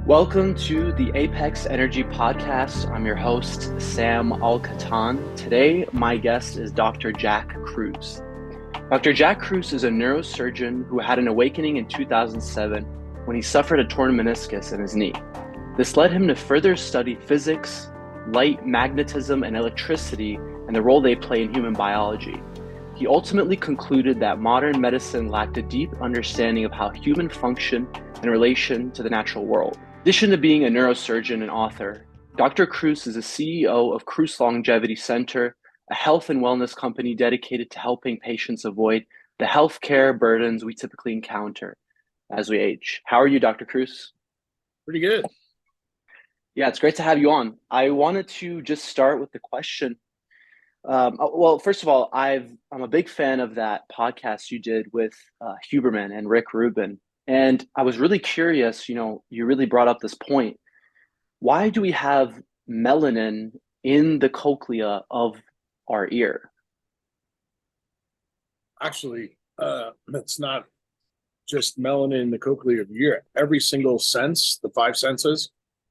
Welcome to the Apex Energy Podcast. I'm your host, Sam Al-Qattan. Today, my guest is Dr. Jack Kruse. Dr. Jack Kruse is a neurosurgeon who had an awakening in 2007 when he suffered a torn meniscus in his knee. This led him to further study physics, light, magnetism, and electricity, and the role they play in human biology. He ultimately concluded that modern medicine lacked a deep understanding of how humans function in relation to the natural world. In addition to being a neurosurgeon and author, Dr. Kruse is the CEO of Cruz Longevity Center, a health and wellness company dedicated to helping patients avoid the healthcare burdens we typically encounter as we age. How are you, Dr. Kruse? Pretty good. Yeah, it's great to have you on. I wanted to just start with the question. Well, first of all, I'm a big fan of that podcast you did with Huberman and Rick Rubin. And I was really curious, you really brought up this point. Why do we have melanin in the cochlea of our ear? Actually, it's not just melanin in the cochlea of the ear. Every single sense, the five senses,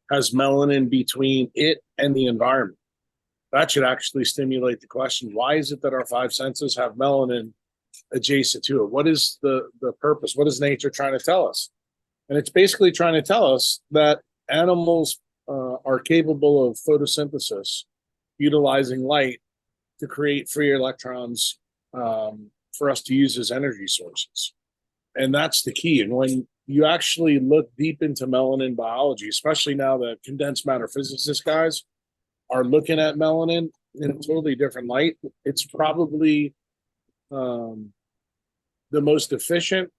has melanin between it and the environment. That should actually stimulate the question, why is it that our five senses have melanin adjacent to it? What is the purpose? What is nature trying to tell us? And it's basically trying to tell us that animals are capable of photosynthesis, utilizing light to create free electrons for us to use as energy sources. And that's the key. And when you actually look deep into melanin biology, especially now the condensed matter physicist guys are looking at melanin in a totally different light, it's probably the most efficient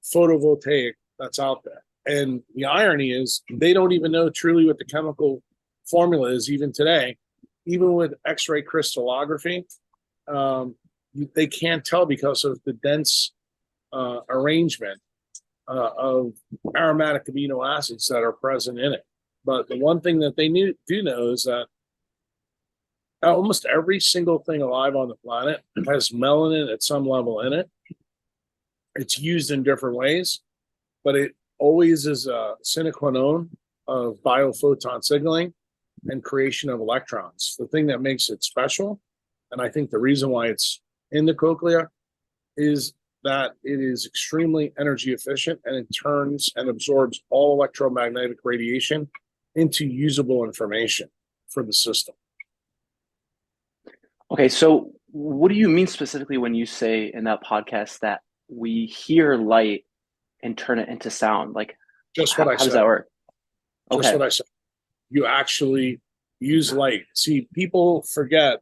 photovoltaic that's out there. And the irony is they don't even know truly what the chemical formula is even today. Even with X-ray crystallography, they can't tell because of the dense arrangement of aromatic amino acids that are present in it. But the one thing that they do know is that almost every single thing alive on the planet has melanin at some level in it. It's used in different ways, but it always is a sine qua non of biophoton signaling and creation of electrons. The thing that makes it special, and I think the reason why it's in the cochlea, is that it is extremely energy efficient and it turns and absorbs all electromagnetic radiation into usable information for the system. Okay, so what do you mean specifically when you say in that podcast that we hear light and turn it into sound? Like, Just what I how does said. that work? Just Okay. what I said. You actually use light. See, people forget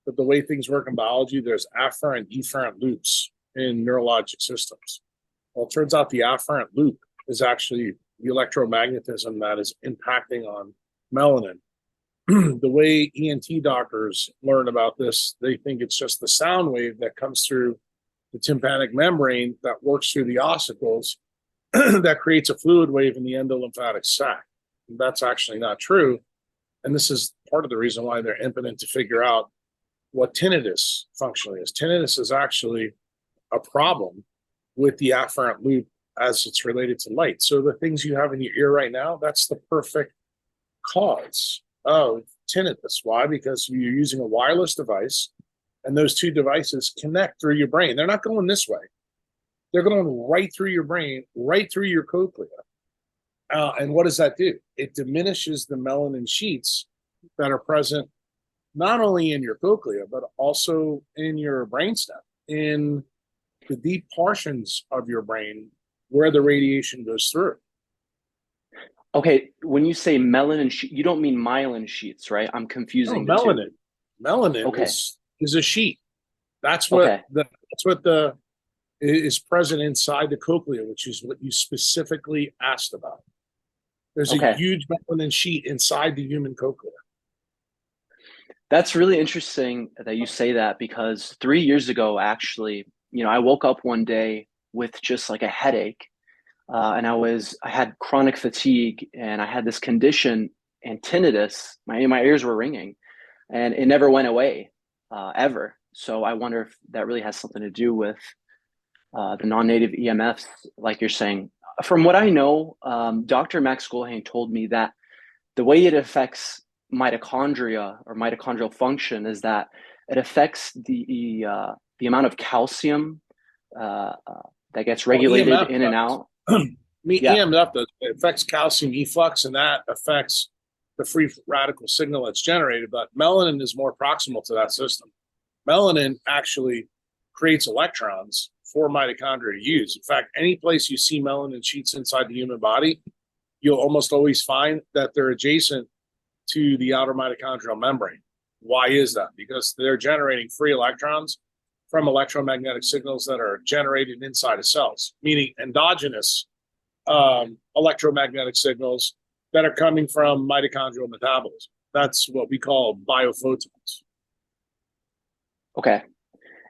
that the way things work in biology, there's afferent, efferent loops in neurologic systems. Well, it turns out the afferent loop is actually the electromagnetism that is impacting on melanin. The way ENT doctors learn about this, they think it's just the sound wave that comes through the tympanic membrane that works through the ossicles that creates a fluid wave in the endolymphatic sac. That's actually not true. And this is part of the reason why they're impotent to figure out what tinnitus functionally is. Tinnitus is actually a problem with the afferent loop as it's related to light. So the things you have in your ear right now, that's the perfect cause of tinnitus. Why? Because you're using a wireless device and those two devices connect through your brain. They're not going this way. They're going right through your brain, right through your cochlea. And what does that do? It diminishes the melanin sheets that are present not only in your cochlea, but also in your brainstem, in the deep portions of your brain where the radiation goes through. Okay, when you say melanin, you don't mean myelin sheets, right? I'm confusing the two. Melanin Okay. is a sheet. That's Okay. what is present inside the cochlea, which is what you specifically asked about. There's a Okay. huge melanin sheet inside the human cochlea. That's really interesting that you say that because 3 years ago, actually, I woke up one day with just like a headache, and I had chronic fatigue, and I had this condition and tinnitus. My ears were ringing, and it never went away, ever. So I wonder if that really has something to do with the non-native EMFs, like you're saying. From what I know, Dr. Max Goldhain told me that the way it affects mitochondria or mitochondrial function is that it affects the amount of calcium that gets Well, regulated EMF in and out. Yeah. EMF it affects calcium efflux, and that affects the free radical signal that's generated. But melanin is more proximal to that system. Melanin actually creates electrons for mitochondria to use. In fact, any place you see melanin sheets inside the human body, you'll almost always find that they're adjacent to the outer mitochondrial membrane. Why is that? Because they're generating free electrons from electromagnetic signals that are generated inside of cells, meaning endogenous electromagnetic signals that are coming from mitochondrial metabolism. That's what we call biophotons. Okay.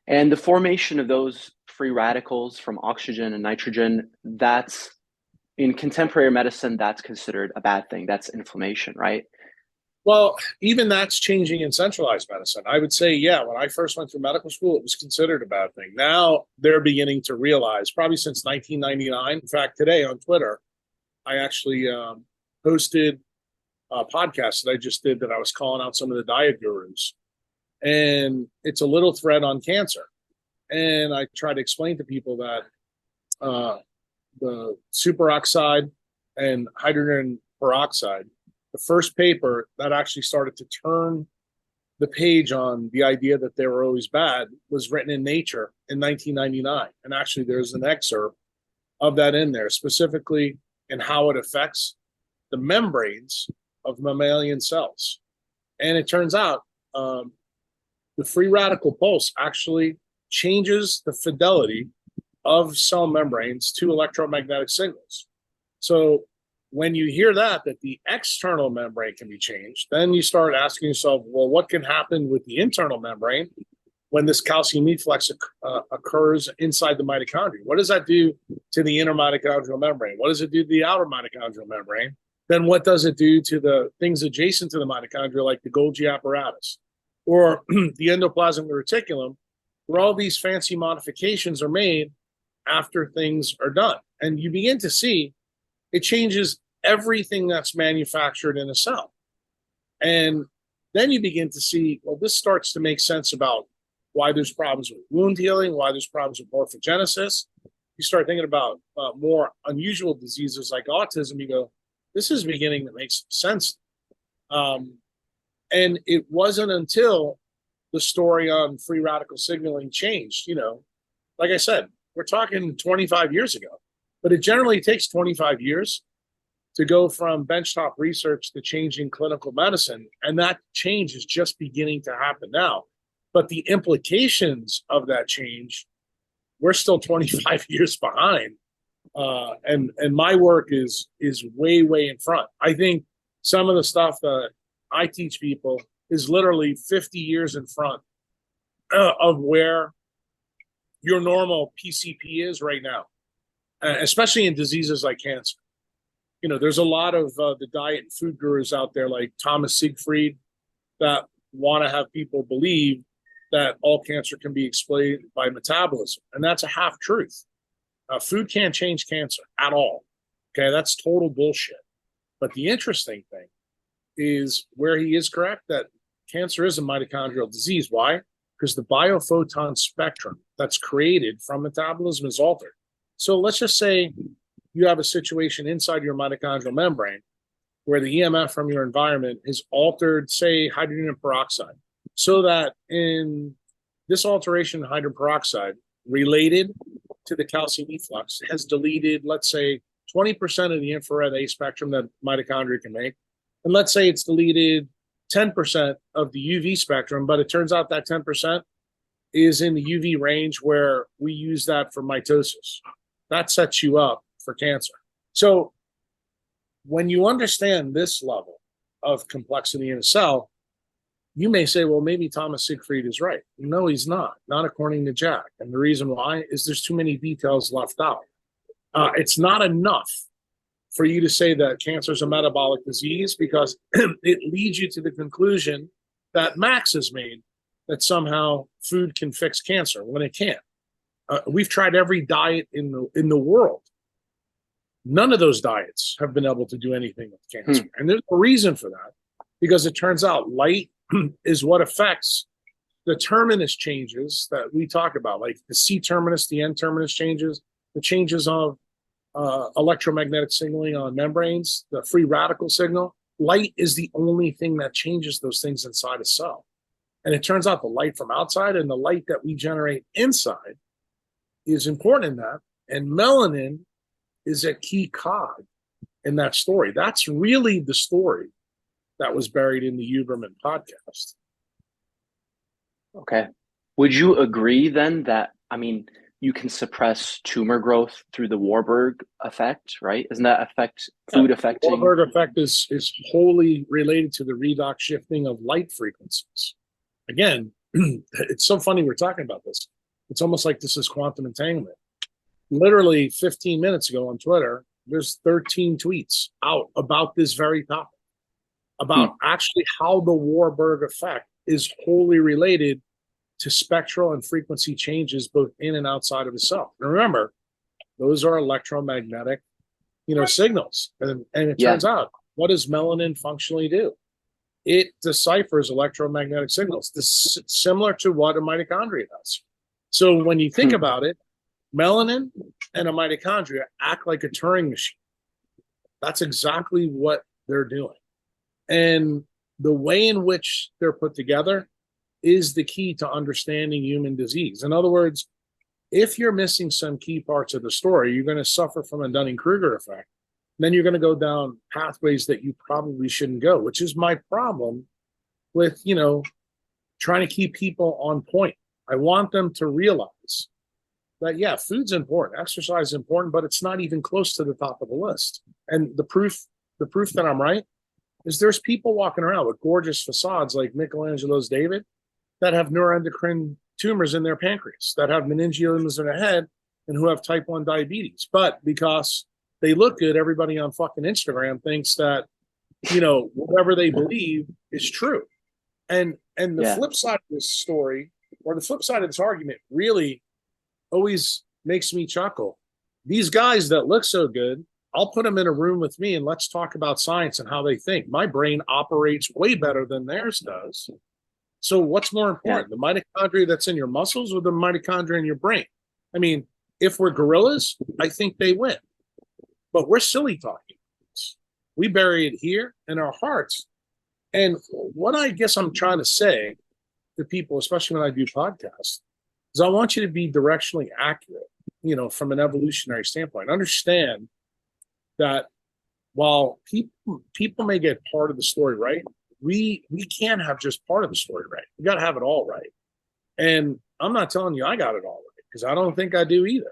And the formation of those free radicals from oxygen and nitrogen, that's in contemporary medicine, that's considered a bad thing. That's inflammation, right? Well, even that's changing in centralized medicine. I would say, yeah, when I first went through medical school, it was considered a bad thing. Now they're beginning to realize, probably since 1999. In fact, today on Twitter, I actually posted a podcast that I just did that I was calling out some of the diet gurus. And it's a little thread on cancer. And I try to explain to people that the superoxide and hydrogen peroxide, the first paper that actually started to turn the page on the idea that they were always bad, was written in Nature in 1999. And actually, there's an excerpt of that in there, specifically in how it affects the membranes of mammalian cells. And it turns out the free radical pulse actually changes the fidelity of cell membranes to electromagnetic signals. So when you hear that the external membrane can be changed, then you start asking yourself, well, what can happen with the internal membrane when this calcium efflux occurs inside the mitochondria? What does that do to the inner mitochondrial membrane? What does it do to the outer mitochondrial membrane? Then what does it do to the things adjacent to the mitochondria, like the Golgi apparatus or the endoplasmic reticulum, where all these fancy modifications are made after things are done? And you begin to see it changes everything that's manufactured in a cell. And then you begin to see, well, this starts to make sense about why there's problems with wound healing, why there's problems with morphogenesis. You start thinking about more unusual diseases like autism. You go, this is beginning to make some sense. And it wasn't until the story on free radical signaling changed. Like I said, we're talking 25 years ago, but it generally takes 25 years to go from benchtop research to changing clinical medicine. And that change is just beginning to happen now. But the implications of that change, we're still 25 years behind. And my work is way, way in front. I think some of the stuff that I teach people is literally 50 years in front of where your normal PCP is right now, especially in diseases like cancer. There's a lot of the diet and food gurus out there like Thomas Siegfried that want to have people believe that all cancer can be explained by metabolism. And that's a half truth. Food can't change cancer at all. Okay, that's total bullshit. But the interesting thing is where he is correct, that cancer is a mitochondrial disease. Why? Because the biophoton spectrum that's created from metabolism is altered. So let's just say you have a situation inside your mitochondrial membrane where the EMF from your environment is altered, say, hydrogen peroxide, so that in this alteration in hydrogen peroxide related to the calcium efflux has deleted, let's say, 20% of the infrared A spectrum that mitochondria can make. And let's say it's deleted 10% of the UV spectrum, but it turns out that 10% is in the UV range where we use that for mitosis. That sets you up for cancer. So when you understand this level of complexity in a cell, you may say, well, maybe Thomas Siegfried is right. No, he's not according to Jack. And the reason why is there's too many details left out. It's not enough for you to say that cancer is a metabolic disease, because it leads you to the conclusion that Max has made, that somehow food can fix cancer when it can't. We've tried every diet in the world. None of those diets have been able to do anything with cancer. And there's a reason for that, because it turns out light is what affects the terminus changes that we talk about, like the C terminus, the N terminus changes, the changes of electromagnetic signaling on membranes, the free radical signal. Light is the only thing that changes those things inside a cell. And it turns out the light from outside and the light that we generate inside is important in that. And melanin is a key cog in that story. That's really the story that was buried in the Huberman podcast. Okay. Would you agree then that, I mean, you can suppress tumor growth through the Warburg effect, right? Isn't that food affecting? The Warburg effect is wholly related to the redox shifting of light frequencies. Again, it's so funny we're talking about this. It's almost like this is quantum entanglement. Literally 15 minutes ago on Twitter, there's 13 tweets out about this very topic, about actually how the Warburg effect is wholly related to spectral and frequency changes both in and outside of the cell. And remember, those are electromagnetic, signals. And it turns out, what does melanin functionally do? It deciphers electromagnetic signals, similar to what a mitochondria does. So when you think about it, melanin and a mitochondria act like a Turing machine. That's exactly what they're doing. And the way in which they're put together is the key to understanding human disease. In other words, if you're missing some key parts of the story, you're going to suffer from a Dunning-Kruger effect. Then you're going to go down pathways that you probably shouldn't go, which is my problem with, trying to keep people on point. I want them to realize that, food's important, exercise is important, but it's not even close to the top of the list. And the proof that I'm right is there's people walking around with gorgeous facades like Michelangelo's David that have neuroendocrine tumors in their pancreas, that have meningiomas in their head, and who have type 1 diabetes. But because they look good, everybody on fucking Instagram thinks that, whatever they believe is true. And the flip side of this story, or the flip side of this argument, really always makes me chuckle. These guys that look so good, I'll put them in a room with me and let's talk about science and how they think. My brain operates way better than theirs does. So what's more important, the mitochondria that's in your muscles or the mitochondria in your brain? I mean, if we're gorillas, I think they win. But we're silly talking. We bury it here in our hearts. And what I guess I'm trying to say to people, especially when I do podcasts, is I want you to be directionally accurate, from an evolutionary standpoint. Understand that while people may get part of the story right, we can't have just part of the story right. We got to have it all right. And I'm not telling you I got it all right, because I don't think I do either.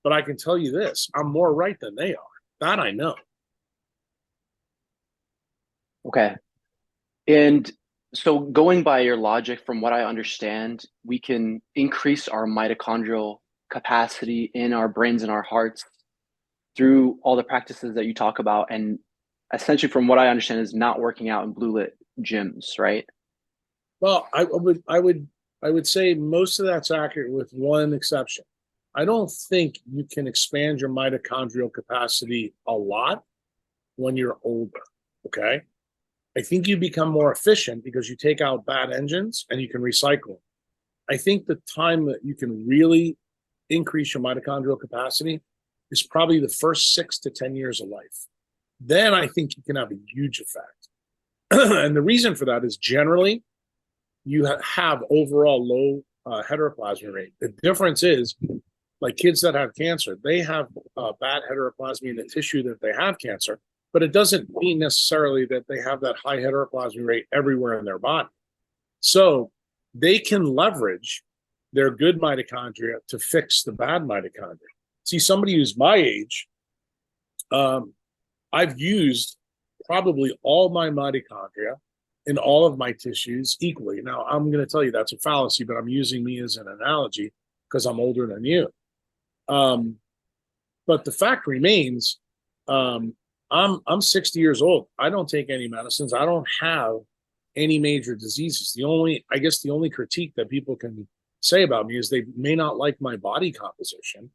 But I can tell you this, I'm more right than they are. That I know. Okay. And so going by your logic, from what I understand, we can increase our mitochondrial capacity in our brains and our hearts through all the practices that you talk about. And essentially, from what I understand, is not working out in blue lit gyms, right? Well, I would say most of that's accurate with one exception. I don't think you can expand your mitochondrial capacity a lot when you're older, okay? I think you become more efficient because you take out bad engines and you can recycle them. I think the time that you can really increase your mitochondrial capacity is probably the first 6 to 10 years of life. Then I think you can have a huge effect. And the reason for that is generally you have overall low heteroplasmy rate. The difference is, like kids that have cancer, they have bad heteroplasmy in the tissue that they have cancer, but it doesn't mean necessarily that they have that high heteroplasmy rate everywhere in their body. So they can leverage their good mitochondria to fix the bad mitochondria. See, somebody who's my age, I've used probably all my mitochondria in all of my tissues equally. Now, I'm going to tell you that's a fallacy, but I'm using me as an analogy because I'm older than you. But the fact remains, I'm 60 years old. I don't take any medicines. I don't have any major diseases. The only critique that people can say about me is they may not like my body composition,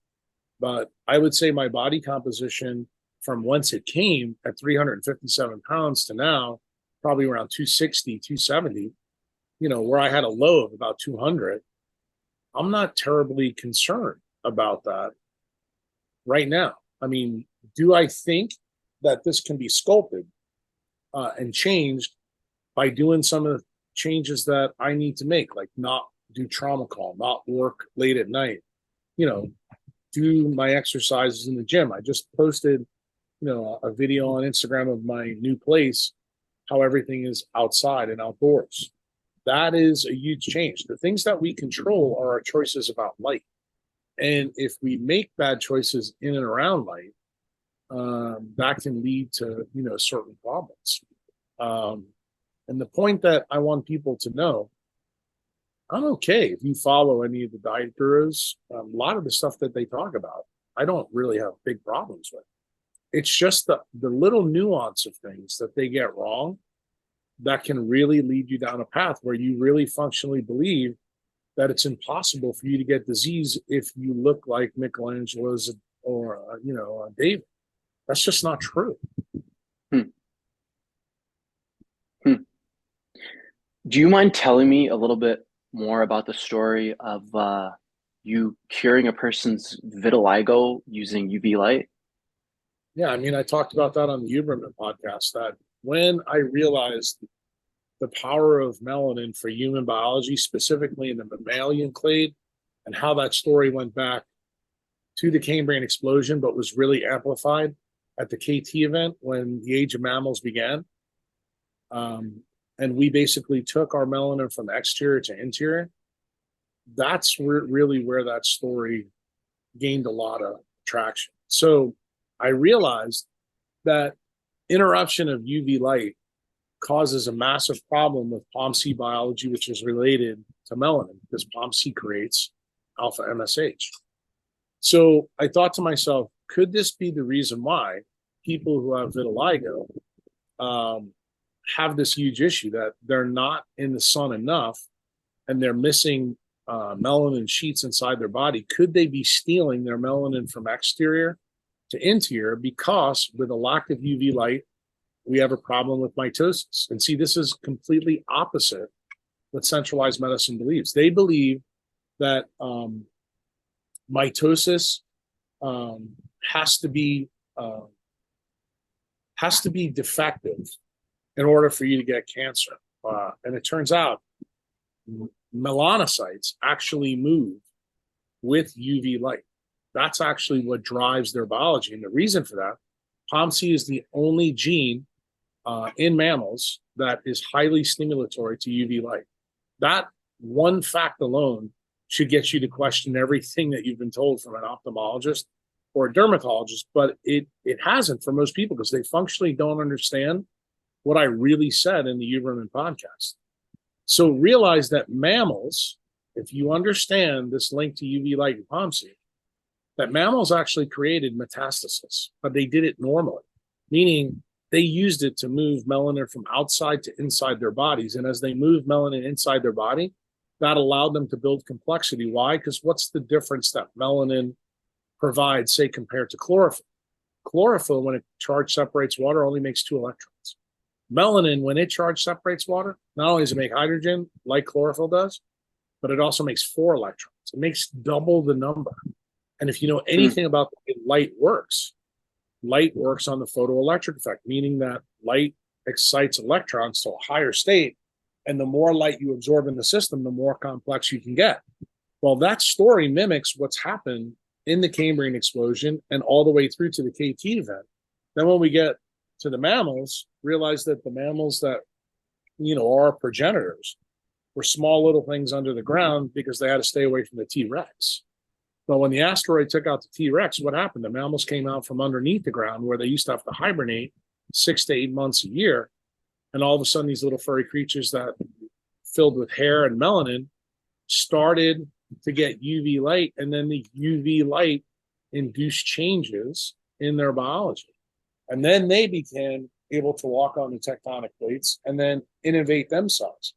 but I would say my body composition from whence it came at 357 pounds to now, probably around 260, 270, where I had a low of about 200, I'm not terribly concerned about that right now. I mean, do I think that this can be sculpted and changed by doing some of the changes that I need to make, like not do trauma call, not work late at night, do my exercises in the gym. I just posted, a video on Instagram of my new place, how everything is outside and outdoors. That is a huge change. The things that we control are our choices about light. And if we make bad choices in and around light, that can lead to, certain problems. And the point that I want people to know, I'm okay if you follow any of the diet gurus. A lot of the stuff that they talk about, I don't really have big problems with. It's just the little nuance of things that they get wrong that can really lead you down a path where you really functionally believe that it's impossible for you to get disease if you look like Michelangelo's or, David. That's just not true. Do you mind telling me a little bit more about the story of you curing a person's vitiligo using UV light? Yeah, I mean, I talked about that on the Huberman podcast, that when I realized the power of melanin for human biology, specifically in the mammalian clade, and how that story went back to the Cambrian explosion, but was really amplified at the KT event when the age of mammals began. And we basically took our melanin from exterior to interior. That's really where that story gained a lot of traction. So I realized that interruption of UV light causes a massive problem with POMC biology, which is related to melanin, because POMC creates alpha MSH. So I thought to myself, could this be the reason why people who have vitiligo have this huge issue, that they're not in the sun enough and they're missing melanin sheets inside their body? Could they be stealing their melanin from exterior to interior, because with a lack of UV light, we have a problem with mitosis? And see, this is completely opposite what centralized medicine believes. They believe that mitosis has to be defective in order for you to get cancer. And it turns out melanocytes actually move with UV light. That's actually what drives their biology. And the reason for that, POMC is the only gene in mammals that is highly stimulatory to UV light. That one fact alone should get you to question everything that you've been told from an ophthalmologist or a dermatologist, but it hasn't for most people, because they functionally don't understand what I really said in the Huberman podcast. So realize that mammals, if you understand this link to UV light and POMC, that mammals actually created metastasis, but they did it normally, meaning they used it to move melanin from outside to inside their bodies. And as they moved melanin inside their body, that allowed them to build complexity. Why? Because what's the difference that melanin provides, say, compared to chlorophyll? Chlorophyll, when it charge separates water, only makes 2 electrons. Melanin, when it charge separates water, not only does it make hydrogen like chlorophyll does, but it also makes 4 electrons. It makes double the number. And if you know anything about the way light works on the photoelectric effect, meaning that light excites electrons to a higher state, and the more light you absorb in the system, the more complex you can get. Well, that story mimics what's happened in the Cambrian explosion and all the way through to the KT event. Then when we get to the mammals, realize that the mammals that, are our progenitors were small little things under the ground because they had to stay away from the T-Rex. But when the asteroid took out the T-Rex, what happened? The mammals came out from underneath the ground, where they used to have to hibernate 6 to 8 months a year. And all of a sudden, these little furry creatures that filled with hair and melanin started to get UV light. And then the UV light induced changes in their biology. And then they became able to walk on the tectonic plates and then innovate themselves.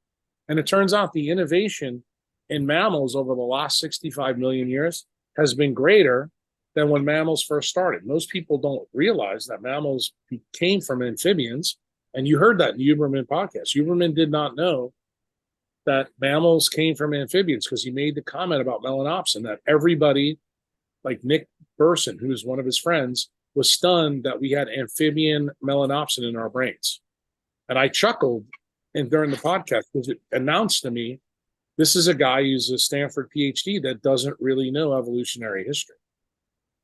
And it turns out the innovation in mammals over the last 65 million years has been greater than when mammals first started. Most people don't realize that mammals came from amphibians. And you heard that in the Huberman podcast. Huberman did not know that mammals came from amphibians because he made the comment about melanopsin that everybody, like Nick Burson, who was one of his friends, was stunned that we had amphibian melanopsin in our brains. And I chuckled during the podcast because it announced to me, this is a guy who's a Stanford PhD that doesn't really know evolutionary history.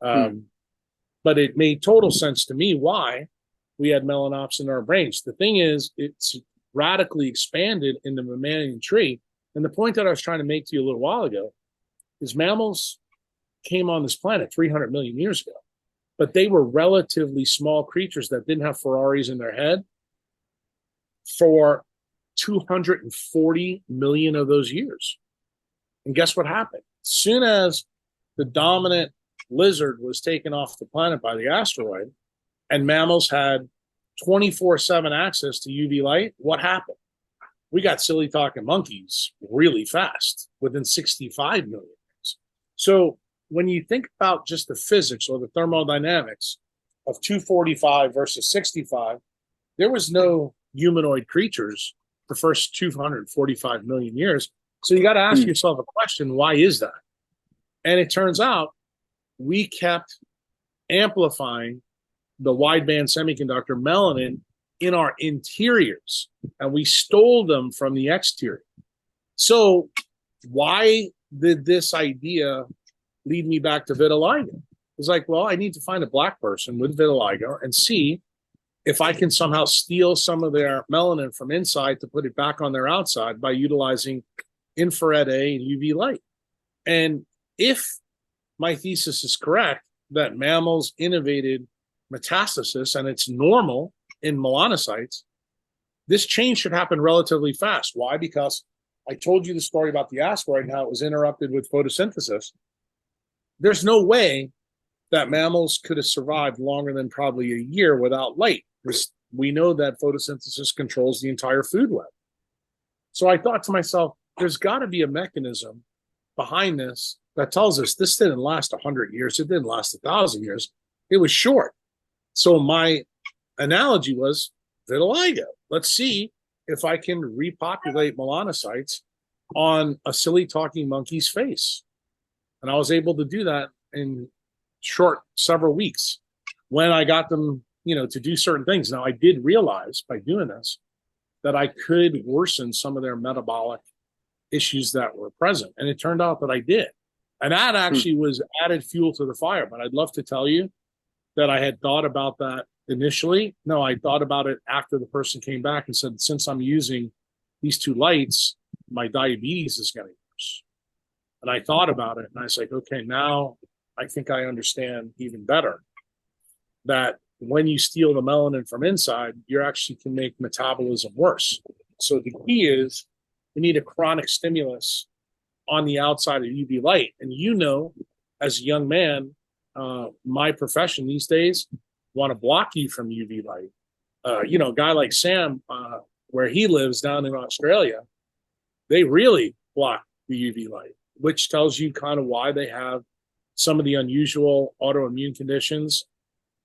But it made total sense to me why we had melanopsin in our brains. The thing is, it's radically expanded in the mammalian tree. And the point that I was trying to make to you a little while ago is mammals came on this planet 300 million years ago, but they were relatively small creatures that didn't have Ferraris in their head for 240 million of those years. And guess what happened? As soon as the dominant lizard was taken off the planet by the asteroid and mammals had 24/7 access to UV light, what happened? We got silly talking monkeys really fast within 65 million years. So when you think about just the physics or the thermodynamics of 245 versus 65, there was no humanoid creatures the first 245 million years. So you got to ask yourself a question, why is that? And it turns out we kept amplifying the wideband semiconductor melanin in our interiors, and we stole them from the exterior. So why did this idea lead me back to vitiligo? It's like, well, I need to find a black person with vitiligo and see if I can somehow steal some of their melanin from inside to put it back on their outside by utilizing infrared A and UV light. And if my thesis is correct, that mammals innovated metastasis and it's normal in melanocytes, this change should happen relatively fast. Why? Because I told you the story about the asteroid and how it was interrupted with photosynthesis. There's no way that mammals could have survived longer than probably a year without light. We know that photosynthesis controls the entire food web. So I thought to myself, there's got to be a mechanism behind this that tells us this didn't last 100 years. It didn't last 1,000 years. It was short. So my analogy was vitiligo. Let's see if I can repopulate melanocytes on a silly talking monkey's face. And I was able to do that in short several weeks when I got them, to do certain things. Now, I did realize by doing this that I could worsen some of their metabolic issues that were present. And it turned out that I did. And that actually was added fuel to the fire. But I'd love to tell you that I had thought about that initially. No, I thought about it after the person came back and said, since I'm using these two lights, my diabetes is getting worse. And I thought about it and I was like, okay, now I think I understand even better that when you steal the melanin from inside, you actually can make metabolism worse. So the key is we need a chronic stimulus on the outside of UV light. And as a young man, my profession these days want to block you from UV light. A guy like Sam, where he lives down in Australia, they really block the UV light, which tells you kind of why they have some of the unusual autoimmune conditions,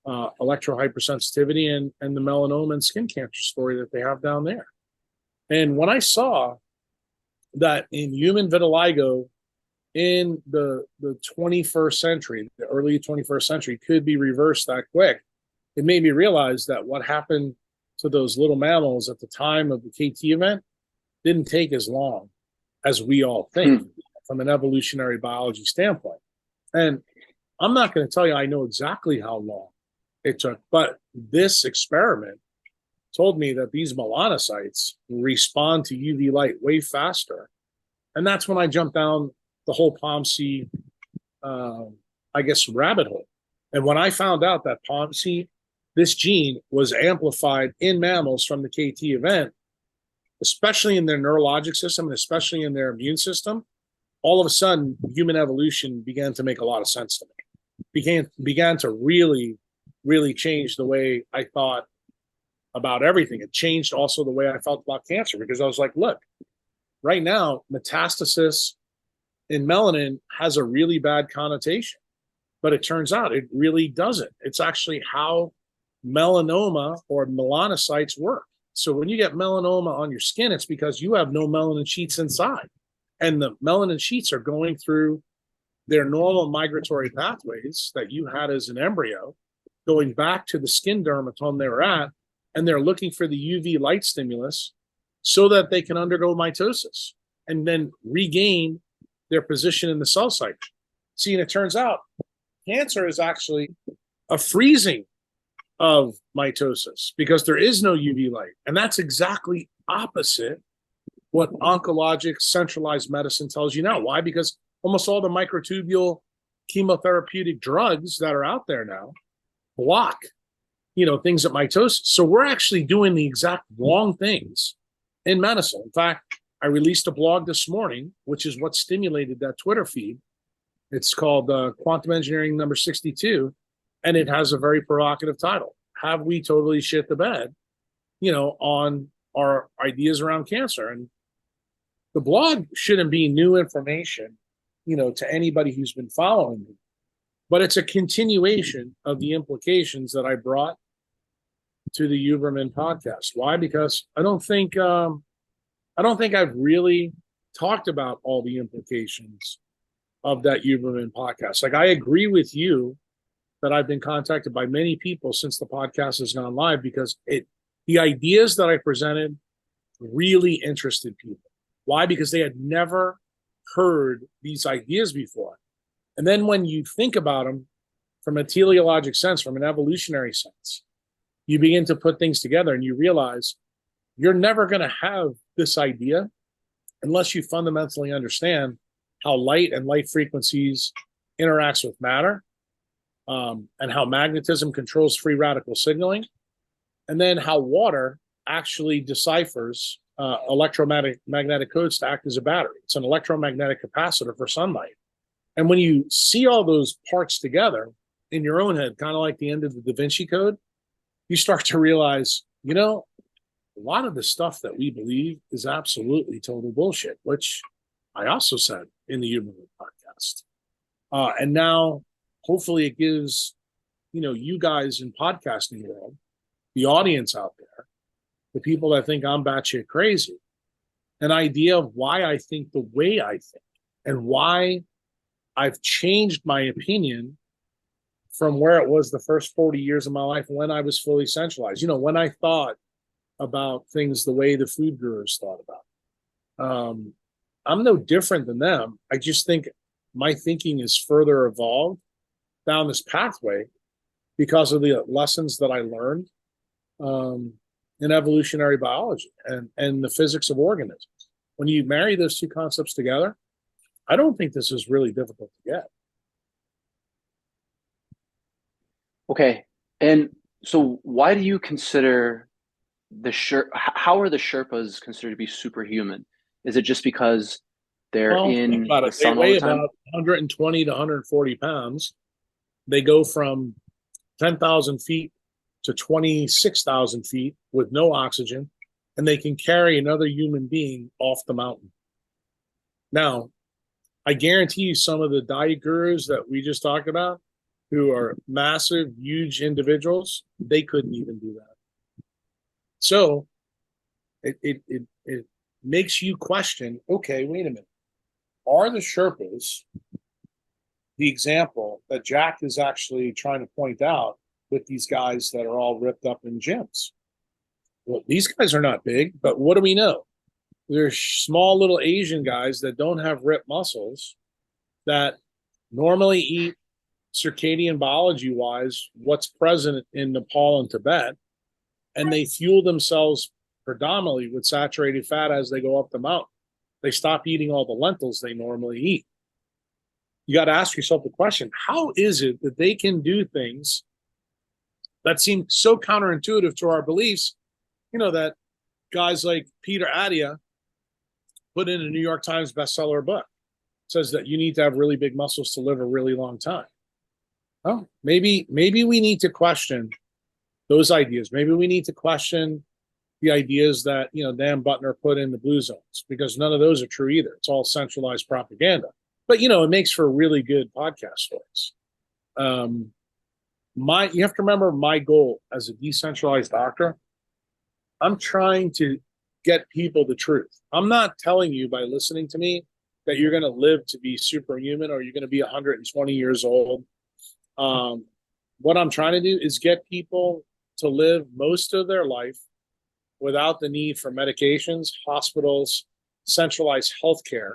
electrohypersensitivity, and the melanoma and skin cancer story that they have down there. And when I saw that in human vitiligo in the 21st century, the early 21st century, could be reversed that quick, it made me realize that what happened to those little mammals at the time of the KT event didn't take as long as we all think from an evolutionary biology standpoint. And I'm not going to tell you I know exactly how long it took, but this experiment told me that these melanocytes respond to UV light way faster. And that's when I jumped down the whole POMC, rabbit hole. And when I found out that POMC, this gene, was amplified in mammals from the KT event, especially in their neurologic system and especially in their immune system, all of a sudden, human evolution began to make a lot of sense to me. Began to really, really change the way I thought about everything. It changed also the way I felt about cancer, because I was like, look, right now, metastasis in melanin has a really bad connotation. But it turns out it really doesn't. It's actually how melanoma or melanocytes work. So when you get melanoma on your skin, it's because you have no melanin sheets inside. And the melanin sheets are going through their normal migratory pathways that you had as an embryo, going back to the skin dermatome they were at, and they're looking for the UV light stimulus so that they can undergo mitosis and then regain their position in the cell cycle. See, and it turns out cancer is actually a freezing of mitosis because there is no UV light. And that's exactly opposite what oncologic centralized medicine tells you now. Why? Because almost all the microtubule chemotherapeutic drugs that are out there now block, things at mitosis. So we're actually doing the exact wrong things in medicine. In fact, I released a blog this morning, which is what stimulated that Twitter feed. It's called Quantum Engineering number 62, and it has a very provocative title. Have we totally shit the bed, on our ideas around cancer? And the blog shouldn't be new information, to anybody who's been following me, but it's a continuation of the implications that I brought to the Huberman podcast. Why? Because I don't think I've really talked about all the implications of that Huberman podcast. Like, I agree with you that I've been contacted by many people since the podcast has gone live because the ideas that I presented really interested people. Why? Because they had never heard these ideas before. And then when you think about them from a teleologic sense, from an evolutionary sense, you begin to put things together and you realize you're never going to have this idea unless you fundamentally understand how light and light frequencies interacts with matter, and how magnetism controls free radical signaling, and then how water actually deciphers electromagnetic codes to act as a battery. It's an electromagnetic capacitor for sunlight. And when you see all those parts together in your own head, kind of like the end of the Da Vinci Code, you start to realize, a lot of the stuff that we believe is absolutely total bullshit, which I also said in the Human podcast. And now, hopefully it gives, you guys in podcasting world, the audience out there, the people that think I'm batshit crazy, an idea of why I think the way I think and why I've changed my opinion from where it was the first 40 years of my life when I was fully centralized. When I thought about things the way the food gurus thought about. I'm no different than them. I just think my thinking is further evolved down this pathway because of the lessons that I learned in evolutionary biology and the physics of organisms. When you marry those two concepts together, I don't think this is really difficult to get. Okay. And so why do you consider how are the Sherpas considered to be superhuman? Is it just because they're in the sun all the time? They weigh about 120 to 140 pounds. They go from 10,000 feet to 26,000 feet with no oxygen, and they can carry another human being off the mountain. Now, I guarantee you some of the diet gurus that we just talked about, who are massive, huge individuals, they couldn't even do that. So it makes you question, okay, wait a minute. Are the Sherpas the example that Jack is actually trying to point out with these guys that are all ripped up in gyms? Well, these guys are not big, but what do we know? They're small little Asian guys that don't have ripped muscles that normally eat circadian biology wise what's present in Nepal and Tibet, and they fuel themselves predominantly with saturated fat as they go up the mountain. They stop eating all the lentils they normally eat. You got to ask yourself the question, how is it that they can do things that seem so counterintuitive to our beliefs, that guys like Peter Attia put in a New York Times bestseller book, says that you need to have really big muscles to live a really long time. Oh, maybe we need to question those ideas. Maybe we need to question the ideas that, Dan Butner put in the Blue Zones, because none of those are true either. It's all centralized propaganda. But, it makes for really good podcast stories. Um, you have to remember my goal as a decentralized doctor. I'm trying to get people the truth. I'm not telling you by listening to me that you're going to live to be superhuman or you're going to be 120 years old. Um, what I'm trying to do is get people to live most of their life without the need for medications, hospitals, centralized healthcare.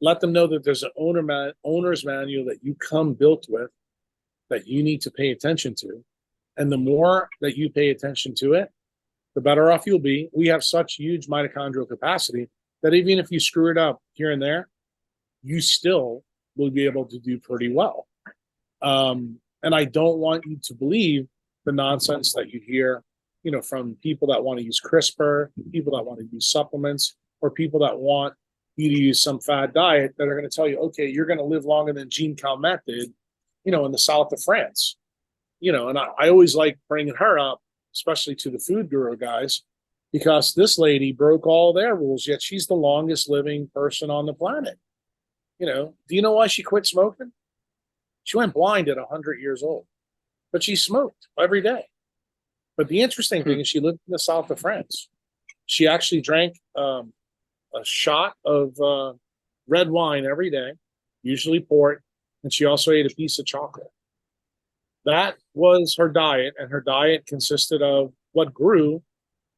Let them know that there's an owner's manual that you come built with that you need to pay attention to. And the more that you pay attention to it, the better off you'll be. We have such huge mitochondrial capacity that even if you screw it up here and there, you still will be able to do pretty well. And I don't want you to believe the nonsense that you hear, from people that want to use CRISPR, people that want to use supplements, or people that want you to use some fad diet that are going to tell you, okay, you're going to live longer than Jean Calment did, in the south of France. And I always like bringing her up, especially to the food guru guys, because this lady broke all their rules, yet she's the longest living person on the planet. Do you know why she quit smoking? She went blind at 100 years old, but she smoked every day. But the interesting thing is she lived in the south of France. She actually drank a shot of red wine every day, usually port, and she also ate a piece of chocolate. That was her diet, and her diet consisted of what grew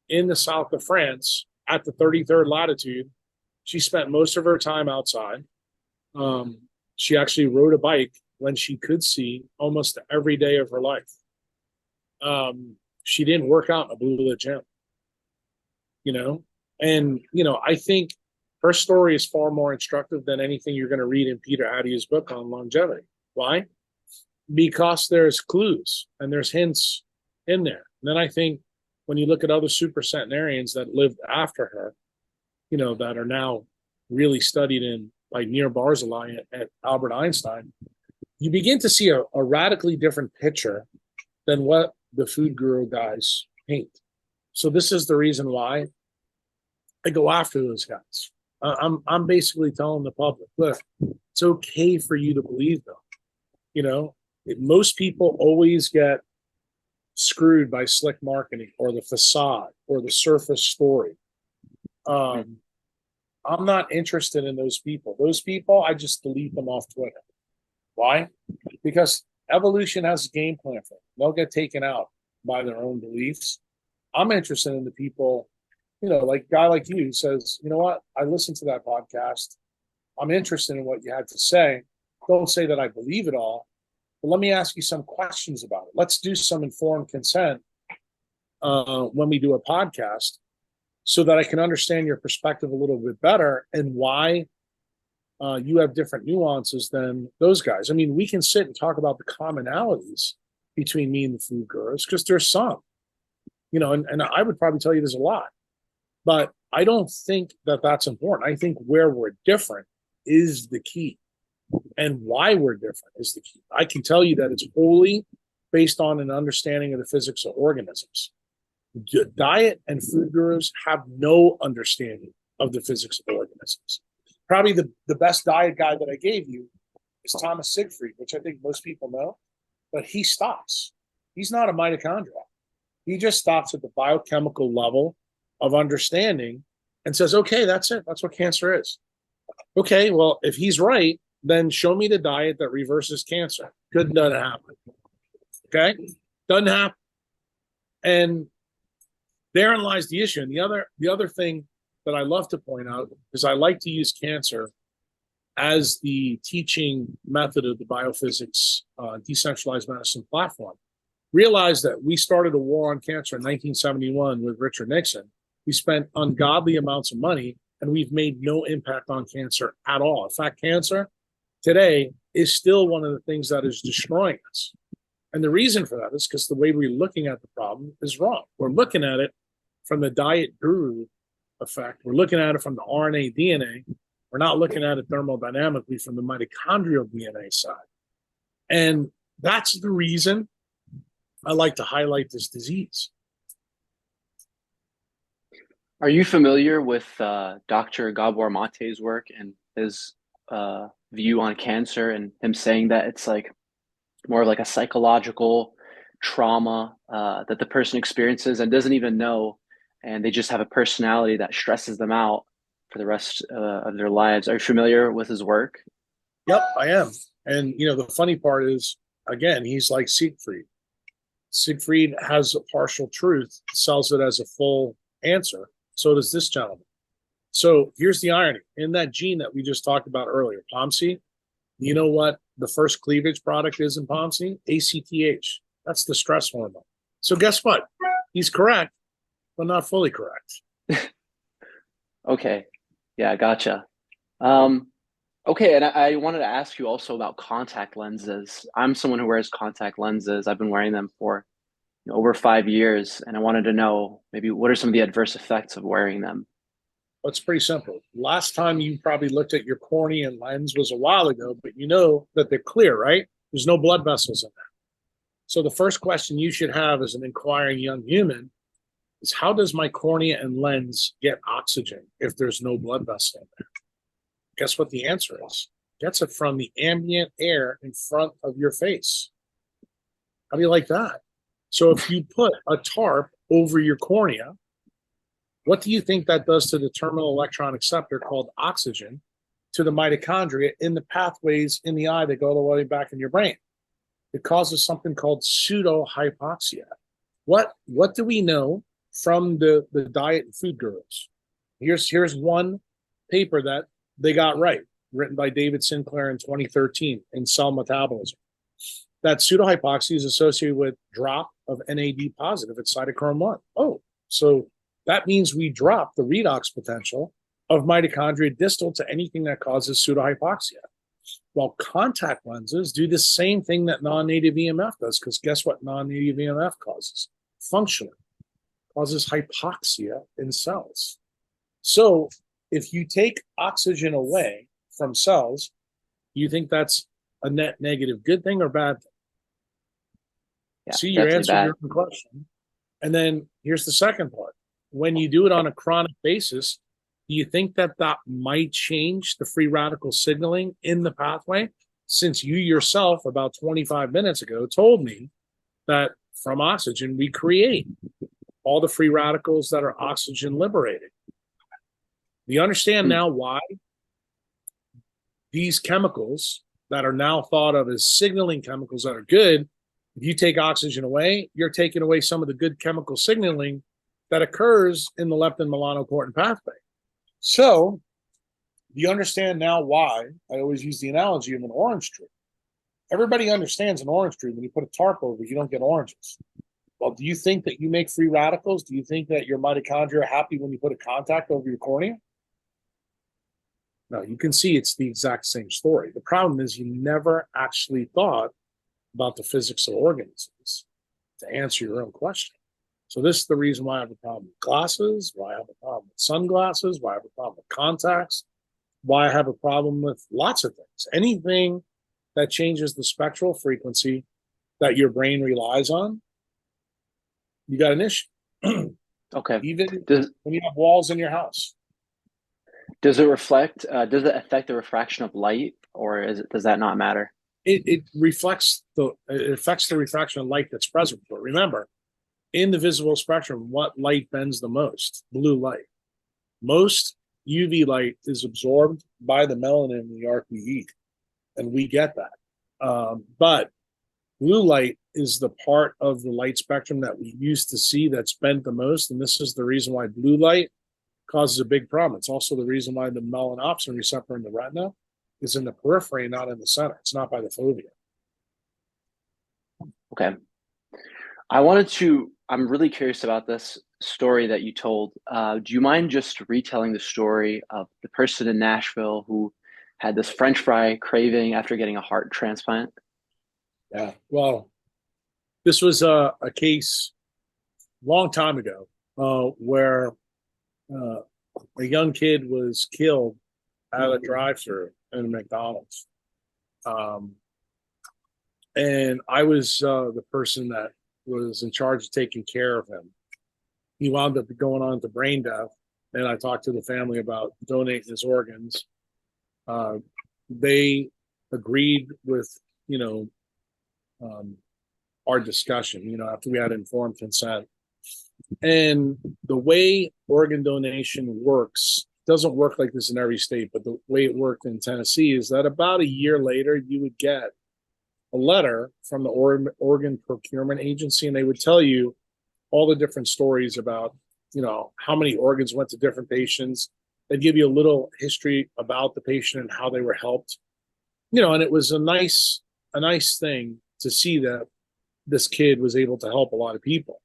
in the south of France at the 33rd latitude. She spent most of her time outside. She actually rode a bike when she could see almost every day of her life. She didn't work out in a blue lit gym, and I think her story is far more instructive than anything you're going to read in Peter Attia's book on longevity. Why? Because there's clues and there's hints in there. And then I think when you look at other super centenarians that lived after her, that are now really studied in, like Nir Barzilai at Albert Einstein, you begin to see a radically different picture than what the food guru guys paint. So this is the reason why I go after those guys. I'm basically telling the public, look, it's okay for you to believe them. Most people always get screwed by slick marketing or the facade or the surface story. I'm not interested in those people. Those people, I just delete them off Twitter. Why? Because evolution has a game plan for them. They'll get taken out by their own beliefs. I'm interested in the people, like a guy like you who says, you know what? I listened to that podcast. I'm interested in what you had to say. Don't say that I believe it all, but let me ask you some questions about it. Let's do some informed consent when we do a podcast so that I can understand your perspective a little bit better and why you have different nuances than those guys. I mean, we can sit and talk about the commonalities between me and the food gurus because there's some, and I would probably tell you there's a lot, but I don't think that that's important. I think where we're different is the key, and why we're different is the key. I can tell you that it's wholly based on an understanding of the physics of organisms. Diet and food gurus have no understanding of the physics of organisms. Probably the best diet guide that I gave you is Thomas Siegfried, which I think most people know, but he stops. He's not a mitochondrial. He just stops at the biochemical level of understanding and says, okay, that's it. That's what cancer is. Okay, well, if he's right, then show me the diet that reverses cancer. Doesn't happen. Okay? Doesn't happen. And therein lies the issue. And the other thing that I love to point out is I like to use cancer as the teaching method of the biophysics decentralized medicine platform. Realize that we started a war on cancer in 1971 with Richard Nixon. We spent ungodly amounts of money and we've made no impact on cancer at all. In fact, cancer today is still one of the things that is destroying us. And the reason for that is because the way we're looking at the problem is wrong. We're looking at it from the diet guru effect. We're looking at it from the RNA, DNA. We're not looking at it thermodynamically from the mitochondrial DNA side. And that's the reason I like to highlight this disease. Are you familiar with Dr. Gabor Mate's work and his view on cancer and him saying that it's like more of like a psychological trauma that the person experiences and doesn't even know, and they just have a personality that stresses them out for the rest of their lives. Are you familiar with his work? Yep, I am. And the funny part is, again, he's like Siegfried. Siegfried has a partial truth, sells it as a full answer. So does this gentleman. So here's the irony. In that gene that we just talked about earlier, POMC, you know what the first cleavage product is in POMC? ACTH. That's the stress hormone. So guess what? He's correct, but not fully correct. Okay. Yeah, gotcha. Okay, and I wanted to ask you also about contact lenses. I'm someone who wears contact lenses. I've been wearing them for over 5 years, and I wanted to know maybe what are some of the adverse effects of wearing them? Well, it's pretty simple. Last time you probably looked at your cornea and lens was a while ago, but you know that they're clear, right? There's no blood vessels in there. So the first question you should have as an inquiring young human is, how does my cornea and lens get oxygen if there's no blood vessel in there? Guess what the answer is? Gets it from the ambient air in front of your face. How do you like that? So if you put a tarp over your cornea, what do you think that does to the terminal electron acceptor called oxygen to the mitochondria in the pathways in the eye that go all the way back in your brain? It causes something called pseudo hypoxia. What do we know from the diet and food gurus? Here's one paper that they got right, written by David Sinclair in 2013 in Cell Metabolism. That pseudohypoxia is associated with drop of NAD positive at cytochrome 1. Oh, so that means we drop the redox potential of mitochondria distal to anything that causes pseudohypoxia. Well, contact lenses do the same thing that non-native EMF does, because guess what non-native EMF causes? Functionally, causes hypoxia in cells. So if you take oxygen away from cells, you think that's a net negative good thing or bad thing? Yeah, See, you definitely answered bad. your own question. And then here's the second part. When you do it on a chronic basis, do you think that that might change the free radical signaling in the pathway? Since you yourself, about 25 minutes ago, told me that from oxygen, we create all the free radicals that are oxygen liberated. Do you understand now why these chemicals that are now thought of as signaling chemicals that are good, if you take oxygen away, you're taking away some of the good chemical signaling that occurs in the leptin melanocortin pathway. So, do you understand now why I always use the analogy of an orange tree? Everybody understands an orange tree. When you put a tarp over it, you don't get oranges. Well, do you think that you make free radicals? Do you think that your mitochondria are happy when you put a contact over your cornea? No, you can see it's the exact same story. The problem is you never actually thought about the physics of organisms to answer your own question. So this is the reason why I have a problem with glasses, why I have a problem with sunglasses, why I have a problem with contacts, why I have a problem with lots of things. Anything that changes the spectral frequency that your brain relies on, you got an issue. Okay. Even when you have walls in your house. Does it reflect, does it affect the refraction of light, or does that not matter? It affects the refraction of light that's present. But remember, in the visible spectrum, what light bends the most? Blue light. Most UV light is absorbed by the melanin in the RPE, and we get that. But blue light is the part of the light spectrum that we used to see that's bent the most, and this is the reason why blue light causes a big problem. It's also the reason why the melanopsin receptor in the retina is in the periphery, not in the center. It's not by the fovea. Okay. I'm really curious about this story that you told. Do you mind just retelling the story of the person in Nashville who had this French fry craving after getting a heart transplant? Yeah. Well, this was a case a long time ago where a young kid was killed at a drive-thru in a McDonald's. And I was the person that was in charge of taking care of him. He wound up going on to brain death, and I talked to the family about donating his organs. They agreed with, our discussion, after we had informed consent. And the way organ donation works doesn't work like this in every state, but the way it worked in Tennessee is that about a year later, you would get a letter from the organ procurement agency, and they would tell you all the different stories about, how many organs went to different patients. They'd give you a little history about the patient and how they were helped, and it was a nice thing to see that this kid was able to help a lot of people.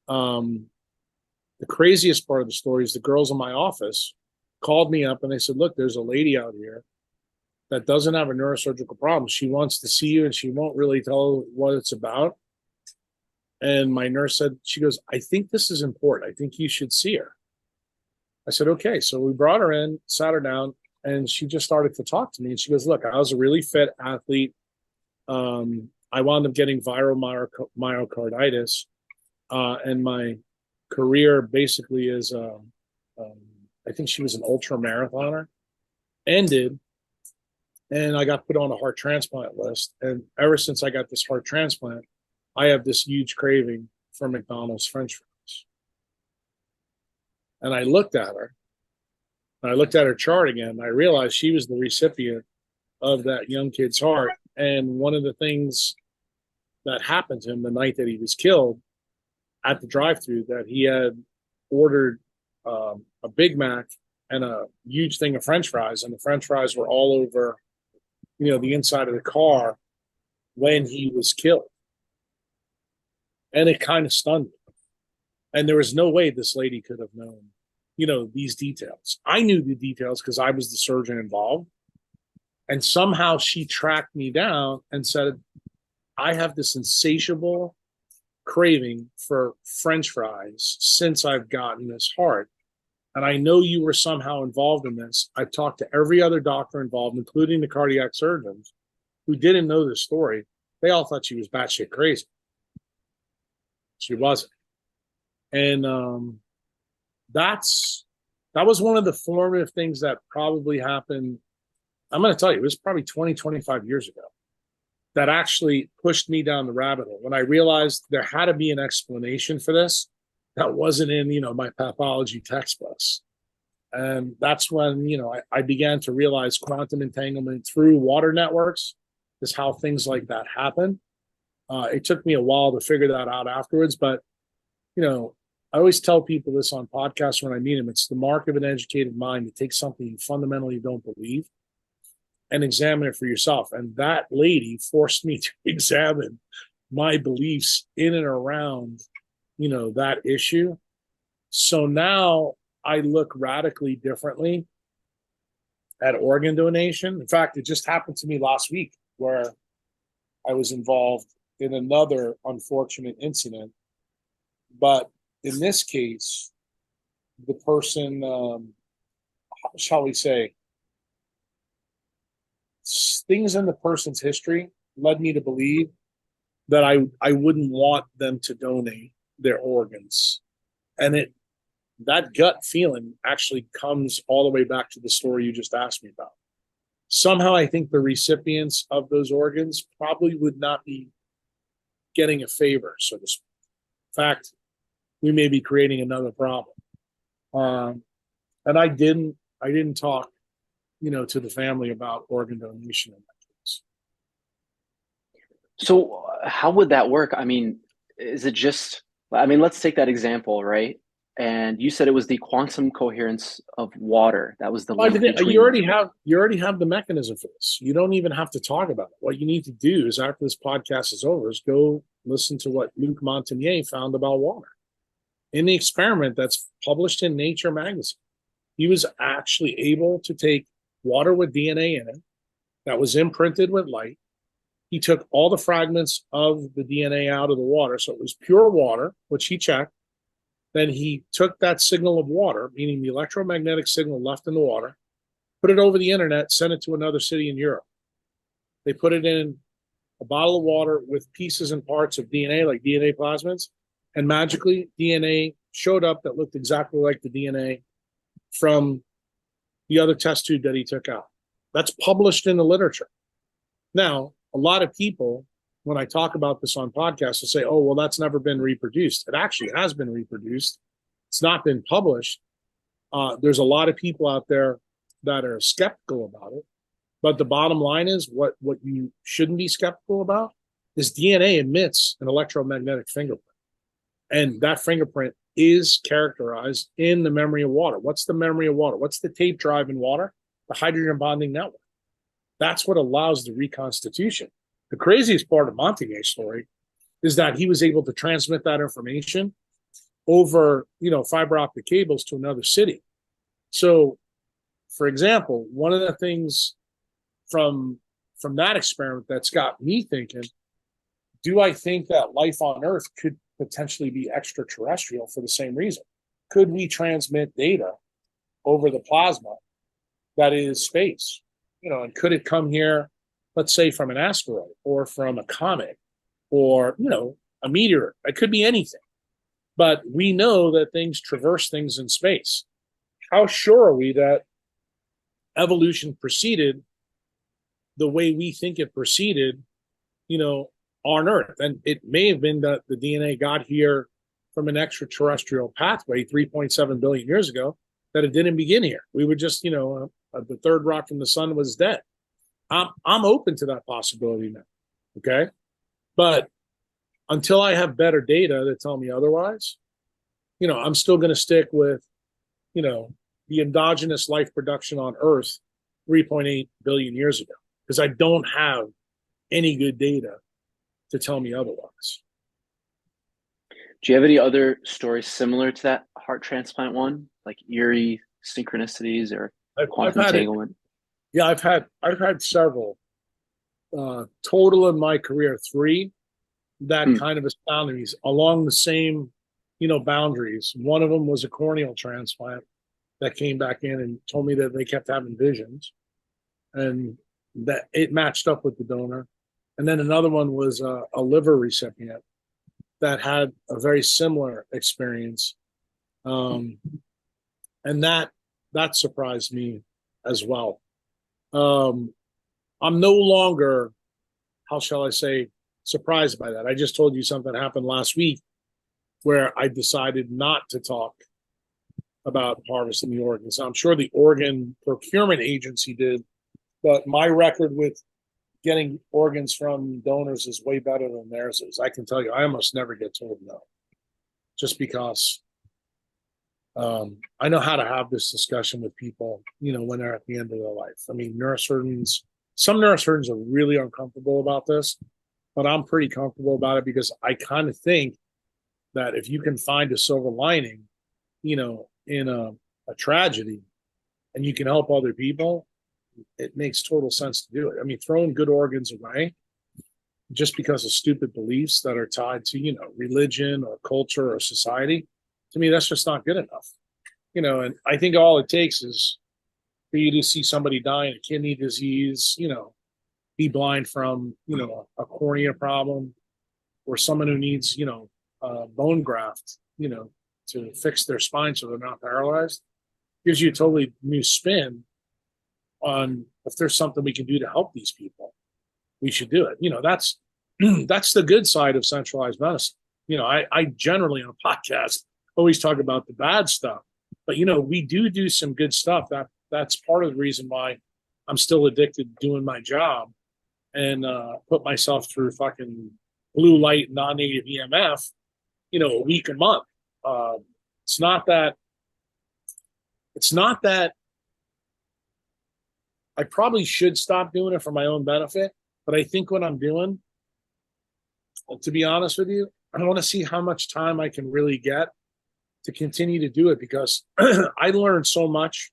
The craziest part of the story is the girls in my office called me up and they said, look, there's a lady out here that doesn't have a neurosurgical problem. She wants to see you and she won't really tell what it's about. And my nurse said, she goes, I think this is important. I think you should see her. I said, okay. So we brought her in, sat her down, and she just started to talk to me. And she goes, look, I was a really fit athlete. I wound up getting viral myocarditis. And my career basically is, I think she was an ultra marathoner, ended, and I got put on a heart transplant list. And ever since I got this heart transplant, I have this huge craving for McDonald's French fries. And I looked at her, and I looked at her chart again, and I realized she was the recipient of that young kid's heart. And one of the things that happened to him the night that he was killed at the drive-thru, that he had ordered a Big Mac and a huge thing of French fries, and the French fries were all over, the inside of the car when he was killed. And it kind of stunned me. And there was no way this lady could have known, these details. I knew the details because I was the surgeon involved. And somehow she tracked me down and said, I have this insatiable craving for French fries since I've gotten this heart. And I know you were somehow involved in this. I've talked to every other doctor involved, including the cardiac surgeons, who didn't know this story. They all thought she was batshit crazy. She wasn't. And that was one of the formative things that probably happened. I'm going to tell you, it was probably 20, 25 years ago that actually pushed me down the rabbit hole. When I realized there had to be an explanation for this that wasn't in, my pathology textbooks. And that's when, I began to realize quantum entanglement through water networks is how things like that happen. It took me a while to figure that out afterwards, but, I always tell people this on podcasts when I meet them. It's the mark of an educated mind to take something you fundamentally don't believe and examine it for yourself. And that lady forced me to examine my beliefs in and around, that issue. So now I look radically differently at organ donation. In fact, it just happened to me last week where I was involved in another unfortunate incident. But in this case, the person, shall we say, things in the person's history led me to believe that I wouldn't want them to donate their organs. And that gut feeling actually comes all the way back to the story you just asked me about. Somehow I think the recipients of those organs probably would not be getting a favor, so to speak. In fact, we may be creating another problem. And I didn't talk, to the family about organ donation in that case. So how would that work? I mean, is it just, let's take that example, right? And you said it was the quantum coherence of water. That was the link between... You already have the mechanism for this. You don't even have to talk about it. What you need to do is, after this podcast is over, is go listen to what Luc Montagnier found about water. In the experiment that's published in Nature magazine, he was actually able to take water with DNA in it that was imprinted with light. He took all the fragments of the DNA out of the water, so it was pure water, which he checked. Then he took that signal of water, meaning the electromagnetic signal left in the water, put it over the internet, sent it to another city in Europe. They put it in a bottle of water with pieces and parts of DNA, like DNA plasmids, and magically DNA showed up that looked exactly like the DNA from the other test tube that he took out. That's published in the literature. Now, a lot of people when I talk about this on podcasts, I say, oh, well, that's never been reproduced. It actually has been reproduced. It's not been published. There's a lot of people out there that are skeptical about it. But the bottom line is what you shouldn't be skeptical about is DNA emits an electromagnetic fingerprint. And that fingerprint is characterized in the memory of water. What's the memory of water? What's the tape drive in water? The hydrogen bonding network. That's what allows the reconstitution. The craziest part of Montague's story is that he was able to transmit that information over, fiber optic cables to another city. So, for example, one of the things from that experiment that's got me thinking, do I think that life on Earth could potentially be extraterrestrial for the same reason? Could we transmit data over the plasma that is space? And could it come here, let's say, from an asteroid or from a comet or, a meteor? It could be anything. But we know that things traverse things in space. How sure are we that evolution proceeded the way we think it proceeded, on Earth? And it may have been that the DNA got here from an extraterrestrial pathway 3.7 billion years ago, that it didn't begin here. We were just, the third rock from the sun was dead. I'm open to that possibility now. Okay. But until I have better data that tell me otherwise, I'm still going to stick with, the endogenous life production on Earth 3.8 billion years ago, because I don't have any good data to tell me otherwise. Do you have any other stories similar to that heart transplant one, like eerie synchronicities or quantum entanglement? Yeah, I've had several. Total in my career, 3 that kind of astounded me along the same, boundaries. One of them was a corneal transplant that came back in and told me that they kept having visions, and that it matched up with the donor. And then another one was a liver recipient that had a very similar experience, and that surprised me as well. I'm no longer, how shall I say, surprised by that. I just told you something happened last week where I decided not to talk about harvesting the organs. I'm sure the organ procurement agency did, but my record with getting organs from donors is way better than theirs is. I can tell you, I almost never get told no, just because I know how to have this discussion with people, when they're at the end of their life. I mean, some neurosurgeons are really uncomfortable about this, but I'm pretty comfortable about it because I kind of think that if you can find a silver lining, in a tragedy, and you can help other people, it makes total sense to do it. I mean, throwing good organs away just because of stupid beliefs that are tied to, religion or culture or society, to me, that's just not good enough. And I think all it takes is for you to see somebody dying of kidney disease, be blind from, a cornea problem, or someone who needs, bone graft, to fix their spine so they're not paralyzed, gives you a totally new spin on if there's something we can do to help these people, we should do it. That's the good side of centralized medicine. I generally on a podcast always talk about the bad stuff, but we do some good stuff. That's part of the reason why I'm still addicted to doing my job and put myself through fucking blue light non-native EMF, a week a month. It's not that I probably should stop doing it for my own benefit, but I think what I'm doing, to be honest with you, I want to see how much time I can really get to continue to do it, because I learned so much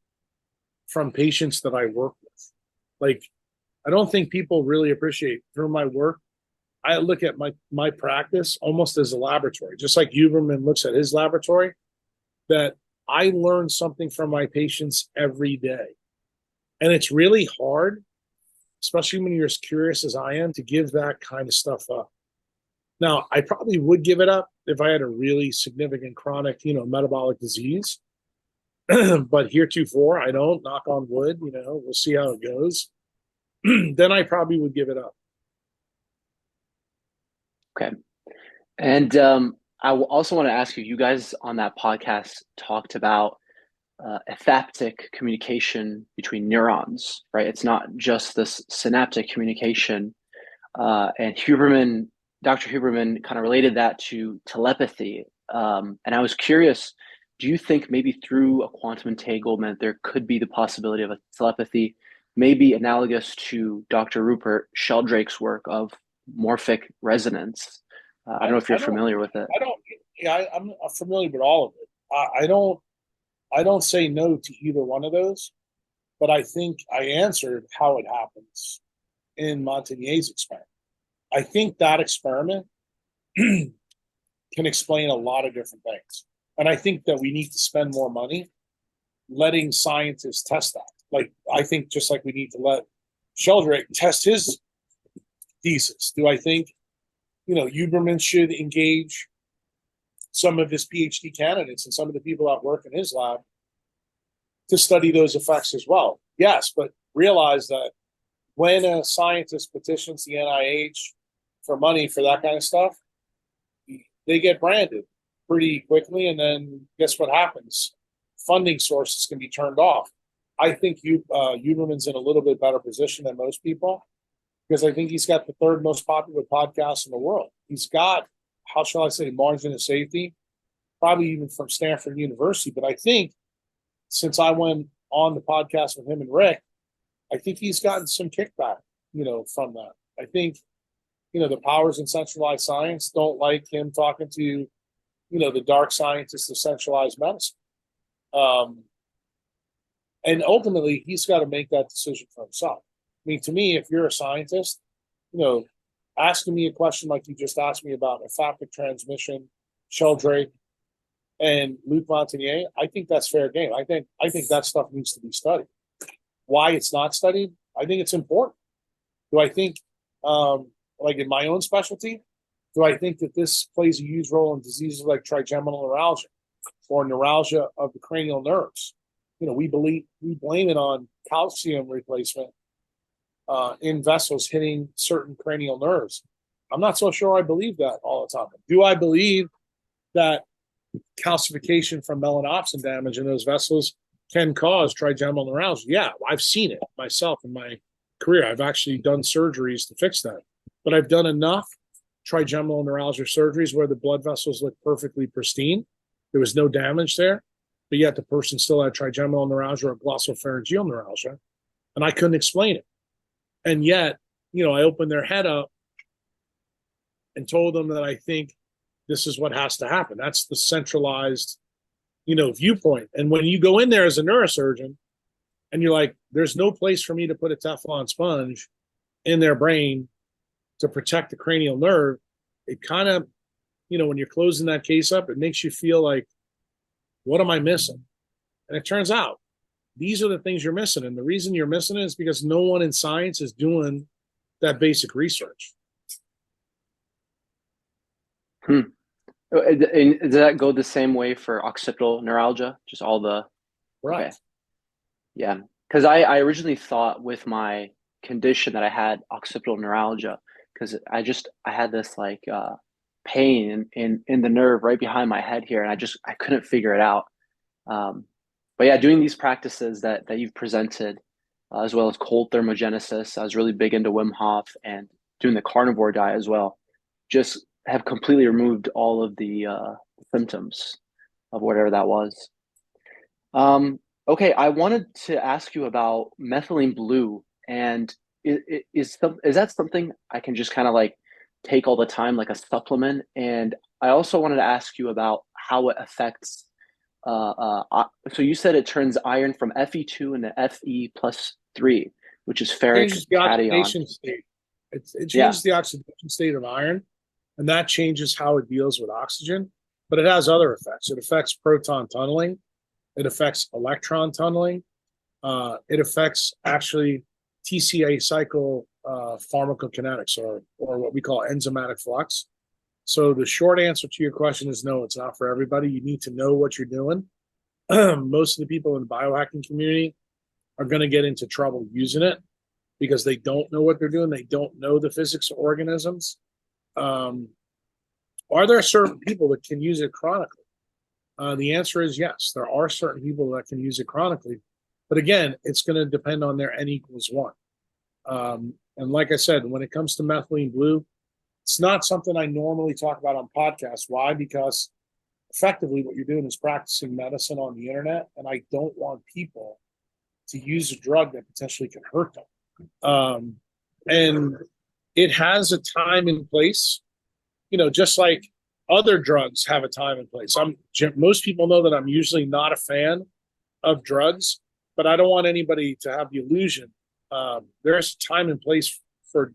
from patients that I work with. Like, I don't think people really appreciate through my work. I look at my practice almost as a laboratory, just like Huberman looks at his laboratory, that I learn something from my patients every day. And it's really hard, especially when you're as curious as I am, to give that kind of stuff up. Now, I probably would give it up if I had a really significant chronic, metabolic disease. But heretofore, I don't, knock on wood, we'll see how it goes. Then I probably would give it up. Okay. And also want to ask you, you guys on that podcast talked about ephaptic communication between neurons, right? It's not just this synaptic communication. And Dr. Huberman kind of related that to telepathy. And I was curious, do you think maybe through a quantum entanglement, there could be the possibility of a telepathy, maybe analogous to Dr. Rupert Sheldrake's work of morphic resonance? I don't know if you're I don't, familiar with it. I don't, yeah, I'm familiar with all of it. I don't say no to either one of those, but I think I answered how it happens in Montagnier's experiment. I think that experiment can explain a lot of different things. And I think that we need to spend more money letting scientists test that. Like, I think just like we need to let Sheldrake test his thesis. Do I think, Huberman should engage some of his PhD candidates and some of the people that work in his lab to study those effects as well? Yes, but realize that when a scientist petitions the NIH for money for that kind of stuff, they get branded pretty quickly, and then guess what happens? Funding sources can be turned off. I think Huberman's in a little bit better position than most people because I think he's got the third most popular podcast in the world. He's got, how shall I say, margin of safety, probably even from Stanford University. But I think since I went on the podcast with him and Rick, I think he's gotten some kickback, from that. I think, the powers in centralized science don't like him talking to, the dark scientists of centralized medicine. And ultimately, he's got to make that decision for himself. I mean, to me, if you're a scientist, asking me a question like you just asked me about ephaptic transmission, Sheldrake, and Luc Montagnier, I think that's fair game. I think that stuff needs to be studied. Why it's not studied, I think it's important. Do I think, like in my own specialty, do I think that this plays a huge role in diseases like trigeminal neuralgia or neuralgia of the cranial nerves? We blame it on calcium replacement in vessels hitting certain cranial nerves. I'm not so sure I believe that all the time. Do I believe that calcification from melanopsin damage in those vessels can cause trigeminal neuralgia? Yeah, I've seen it myself in my career. I've actually done surgeries to fix that. But I've done enough trigeminal neuralgia surgeries where the blood vessels look perfectly pristine. There was no damage there, but yet the person still had trigeminal neuralgia or glossopharyngeal neuralgia, and I couldn't explain it. And yet, I opened their head up and told them that I think this is what has to happen. That's the centralized, viewpoint. And when you go in there as a neurosurgeon and you're like, there's no place for me to put a Teflon sponge in their brain to protect the cranial nerve, it kind of, when you're closing that case up, it makes you feel like, what am I missing? And it turns out these are the things you're missing. And the reason you're missing it is because no one in science is doing that basic research. And does that go the same way for occipital neuralgia? Just all the Right. Okay. Yeah, because I originally thought with my condition that I had occipital neuralgia because I had this like pain in the nerve right behind my head here, and I couldn't figure it out. But yeah, doing these practices that you've presented, as well as cold thermogenesis, I was really big into Wim Hof and doing the carnivore diet as well. Just have completely removed all of the symptoms of whatever that was. Okay, I wanted to ask you about methylene blue, and is that something I can just kind of like take all the time, like a supplement? And I also wanted to ask you about how it affects. So you said it turns iron from Fe2 into Fe+3, which is ferric Changes the cation. oxidation state. It Yeah. changes the oxidation state of iron, and that changes how it deals with oxygen. But it has other effects. It affects proton tunneling. It affects electron tunneling. It affects actually TCA cycle pharmacokinetics or what we call enzymatic flux. So the short answer to your question is no, it's not for everybody. You need to know what you're doing. Most of the people in the biohacking community are going to get into trouble using it because they don't know what they're doing. They don't know the physics of organisms. Are there certain people that can use it chronically? The answer is yes. There are certain people that can use it chronically. But again, it's going to depend on their N equals 1. And like I said, when it comes to methylene blue, it's not something I normally talk about on podcasts. Why? Because effectively what you're doing is practicing medicine on the internet, and I don't want people to use a drug that potentially can hurt them. And it has a time and place, just like other drugs have a time and place. Most people know that I'm usually not a fan of drugs, but I don't want anybody to have the illusion. There's a time and place for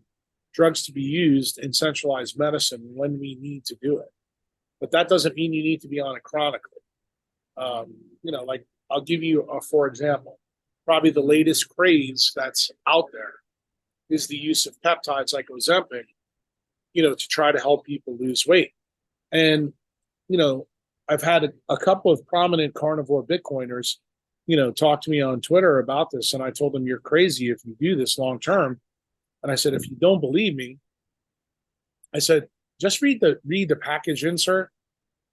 drugs to be used in centralized medicine when we need to do it. But that doesn't mean you need to be on it chronically. Like I'll give you for example, probably the latest craze that's out there is the use of peptides like Ozempic, to try to help people lose weight. And, I've had a couple of prominent carnivore Bitcoiners, talk to me on Twitter about this. And I told them, you're crazy if you do this long term. And I said, if you don't believe me, I said, just read the package insert.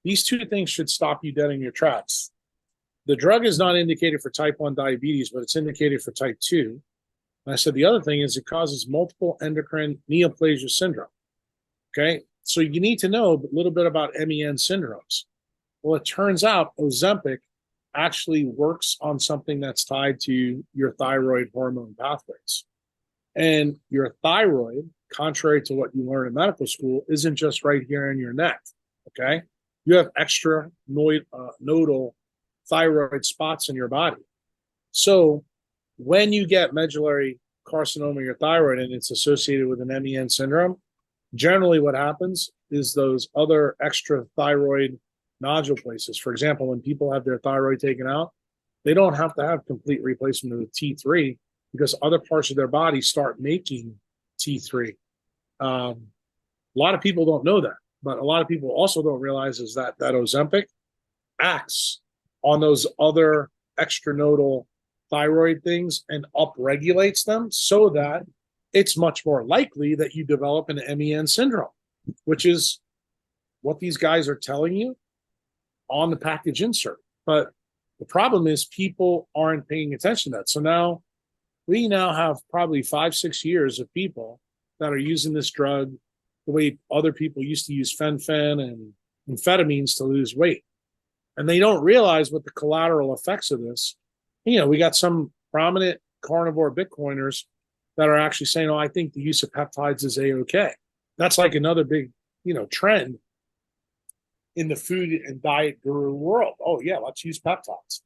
These 2 things should stop you dead in your tracks. The drug is not indicated for type 1 diabetes, but it's indicated for type 2. And I said, the other thing is it causes multiple endocrine neoplasia syndrome. Okay. So you need to know a little bit about MEN syndromes. Well, it turns out Ozempic actually works on something that's tied to your thyroid hormone pathways. And your thyroid, contrary to what you learn in medical school, isn't just right here in your neck. Okay. You have extra nodal thyroid spots in your body. So when you get medullary carcinoma of your thyroid and it's associated with an MEN syndrome, generally what happens is those other extra thyroid nodule places. For example, when people have their thyroid taken out, they don't have to have complete replacement of the T3 because other parts of their body start making T3. A lot of people don't know that, but a lot of people also don't realize is that Ozempic acts on those other extranodal thyroid things and upregulates them so that it's much more likely that you develop an MEN syndrome, which is what these guys are telling you on the package insert. But the problem is people aren't paying attention to that. So we now have probably 5-6 years of people that are using this drug the way other people used to use fen-phen and amphetamines to lose weight. And they don't realize what the collateral effects of this. We got some prominent carnivore Bitcoiners that are actually saying, I think the use of peptides is A-okay. That's like another big, trend in the food and diet guru world. Oh, yeah, let's use peptides.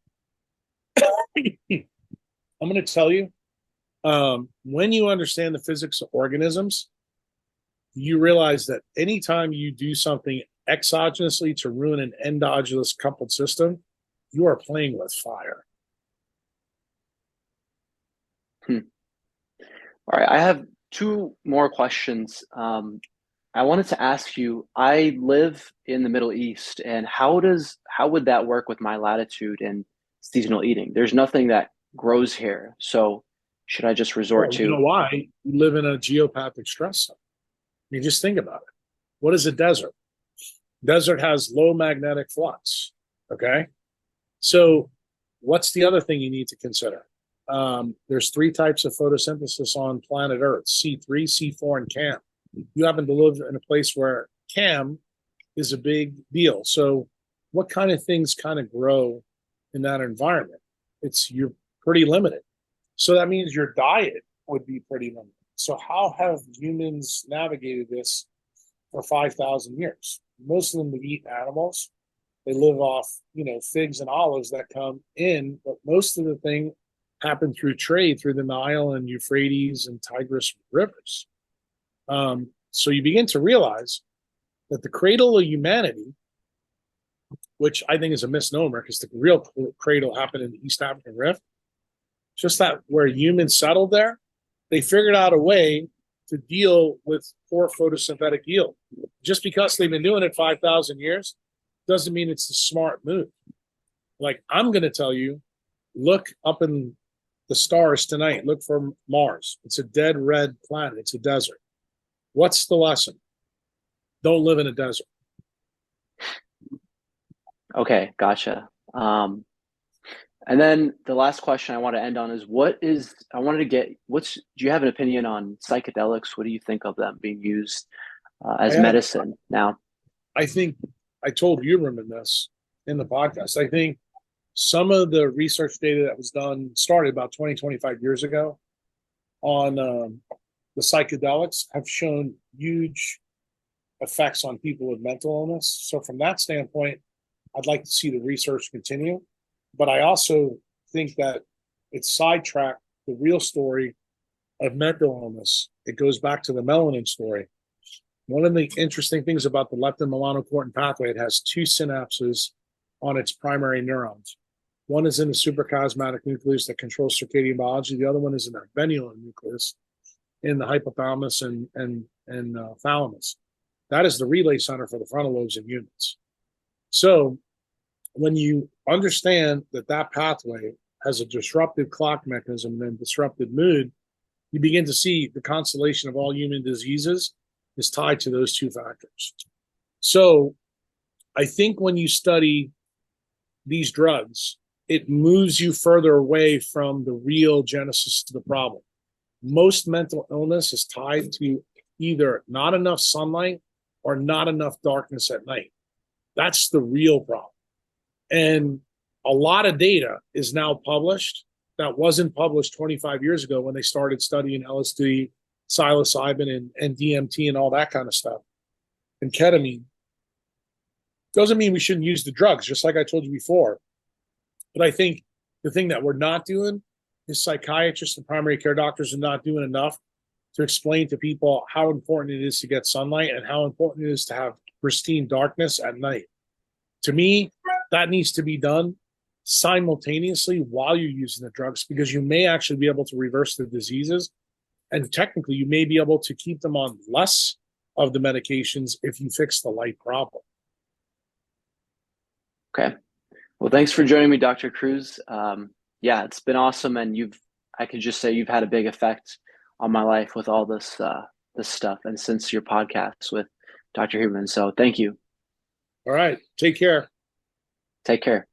I'm going to tell you, when you understand the physics of organisms, you realize that anytime you do something exogenously to ruin an endogenous coupled system, you are playing with fire. All right, I have 2 more questions. I wanted to ask you, I live in the Middle East, and how would that work with my latitude and seasonal eating? There's nothing that grows here. So should I just resort to... You know why? You live in a geopathic stress zone. You just think about it. What is a desert? Desert has low magnetic flux. Okay. So what's the other thing you need to consider? There's 3 types of photosynthesis on planet Earth: C3, C4, and CAM. You happen to live in a place where CAM is a big deal. So what kind of things kind of grow in that environment? You're pretty limited. So that means your diet would be pretty limited. So how have humans navigated this for 5,000 years? Most of them would eat animals. They live off, figs and olives that come in, but most of the thing happened through trade through the Nile and Euphrates and Tigris rivers. So you begin to realize that the cradle of humanity, which I think is a misnomer because the real cradle happened in the East African Rift, just that where humans settled there, they figured out a way to deal with poor photosynthetic yield. Just because they've been doing it 5,000 years doesn't mean it's a smart move. Like I'm going to tell you, look up in the stars tonight. Look for Mars. It's a dead red planet. It's a desert. What's the lesson? Don't live in a desert. Okay, gotcha. And then the last question I want to end on is do you have an opinion on psychedelics? What do you think of them being used I as have, medicine now? I think I told Huberman this in the podcast. I think some of the research data that was done started about 20, 25 years ago on the psychedelics have shown huge effects on people with mental illness. So from that standpoint, I'd like to see the research continue. But I also think that it's sidetracked the real story of mental illness. It goes back to the melanin story. One of the interesting things about the leptin melanocortin pathway, it has two synapses on its primary neurons. One is in the suprachiasmatic nucleus that controls circadian biology. The other one is in the venule nucleus in the hypothalamus and thalamus. That is the relay center for the frontal lobes in humans. So when you understand that that pathway has a disrupted clock mechanism and disrupted mood, you begin to see the constellation of all human diseases is tied to those two factors. So I think when you study these drugs, it moves you further away from the real genesis of the problem. Most mental illness is tied to either not enough sunlight or not enough darkness at night. That's the real problem. And a lot of data is now published that wasn't published 25 years ago when they started studying LSD, psilocybin, and DMT and all that kind of stuff, and ketamine. Doesn't mean we shouldn't use the drugs, just like I told you before. But I think the thing that we're not doing is psychiatrists and primary care doctors are not doing enough to explain to people how important it is to get sunlight and how important it is to have pristine darkness at night. To me, that needs to be done simultaneously while you're using the drugs, because you may actually be able to reverse the diseases. And technically, you may be able to keep them on less of the medications if you fix the light problem. Okay. Well, thanks for joining me, Dr. Cruz. Yeah, it's been awesome, and I could just say you've had a big effect on my life with all this stuff, and since your podcast with Dr. Huberman. So thank you. All right. Take care. Take care.